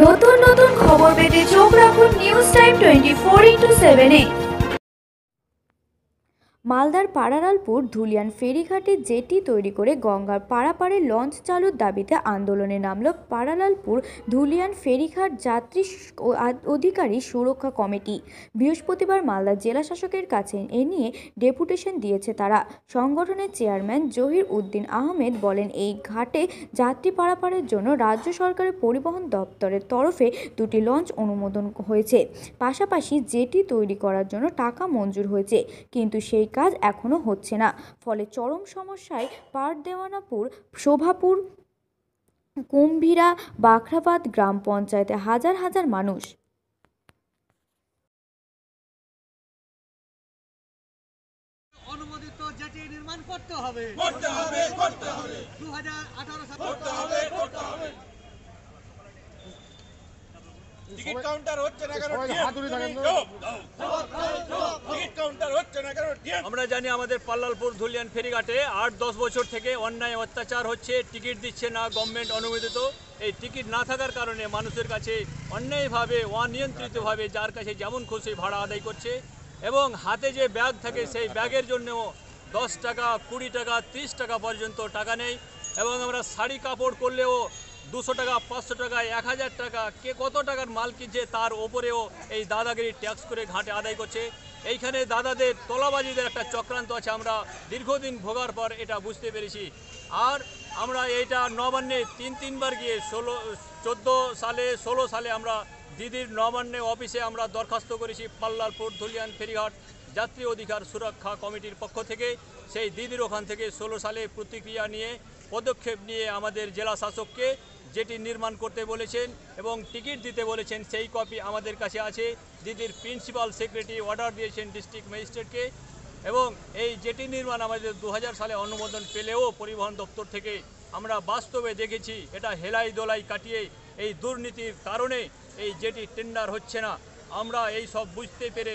নতুন নতুন খবর পেতে চোখ রাখুন নিউজ টাইম 24x7-এ। মালদার পাড়ালালপুর ধুলিয়ান ফেরিঘাটে জেটি তৈরি করে গঙ্গার পারাপারে লঞ্চ চালুর দাবিতে আন্দোলনে নামল পাড়ালালপুর ধুলিয়ান ফেরিঘাট যাত্রী অধিকারী সুরক্ষা কমিটি। বৃহস্পতিবার মালদা জেলা শাসকের কাছে এ নিয়ে ডেপুটেশন দিয়েছে তারা। সংগঠনের চেয়ারম্যান জহির উদ্দিন আহমেদ বলেন, এই ঘাটে যাত্রী পারাপারের জন্য রাজ্য সরকারের পরিবহন দপ্তরের তরফে দুটি লঞ্চ অনুমোদন হয়েছে, পাশাপাশি জেটি তৈরি করার জন্য টাকা মঞ্জুর হয়েছে, কিন্তু সেই কাজ এখনো হচ্ছে না। ফলে চরম সমস্যায় পারদেওয়ানাপুর, শোভাপুর, কুম্ভীরা, বাখরাবাদ গ্রাম পঞ্চায়েতে হাজার হাজার মানুষ। অনুমোদিত জেটি নির্মাণ করতে হবে 2018 সালে করতে হবে। টিকিট কাউন্টার হচ্ছে না কেন? টিকিট কাউন্টার হচ্ছে না কেন? আমরা জানি আমাদের পাল্লালপুর ধুলিয়ান ফেরিঘাটে 8-10 বছর থেকে অন্যায় অত্যাচার হচ্ছে, টিকিট দিচ্ছে না গভর্নমেন্ট অনুমোদিত। এই টিকিট না থাকার কারণে মানুষের কাছে অন্যায়ভাবে, অনিয়ন্ত্রিতভাবে যার কাছে যেমন খুশি ভাড়া আদায় করছে, এবং হাতে যে ব্যাগ থাকে সেই ব্যাগের জন্যও 10 টাকা, 20 টাকা, 30 টাকা পর্যন্ত টাকা নেই। এবং আমরা শাড়ি কাপড় করলেও 200 টাকা, 500 টাকা, 1000 টাকা, কে কত টাকার মাল কিনছে তার ওপরেও এই দাদাগিরি ট্যাক্স করে ঘাটে আদায় করছে। এইখানে দাদাদের তোলাবাজিদের একটা চক্রান্ত আছে, আমরা দীর্ঘদিন ভোগার পর এটা বুঝতে পেরেছি। আর আমরা এইটা নবান্নে তিনবার গিয়ে 14 সালে 16 সালে আমরা দিদির নবান্নে অফিসে আমরা দরখাস্ত করেছি পাল্লালপুর ধুলিয়ান ফেরিঘাট যাত্রী অধিকার সুরক্ষা কমিটির পক্ষ থেকে। সেই দিদির ওখান থেকে 16 সালে প্রতিক্রিয়া নিয়ে, পদক্ষেপ নিয়ে আমাদের জেলা শাসককে যেটি নির্মাণ করতে বলেছেন এবং টিকিট দিতে বলেছেন, সেই কপি আমাদের কাছে আছে। দিদির প্রিন্সিপাল সেক্রেটারি অর্ডার দিয়েছেন ডিস্ট্রিক্ট ম্যাজিস্ট্রেটকে। এবং এই জেটি নির্মাণ আমাদের 2000 সালে অনুমোদন পেলেও পরিবহন দপ্তর থেকে আমরা বাস্তবে দেখেছি এটা হেলাই দোলাই কাটিয়ে এই দুর্নীতির কারণে এই জেটি টেন্ডার হচ্ছে না। আমরা এই সব বুঝতে পেরে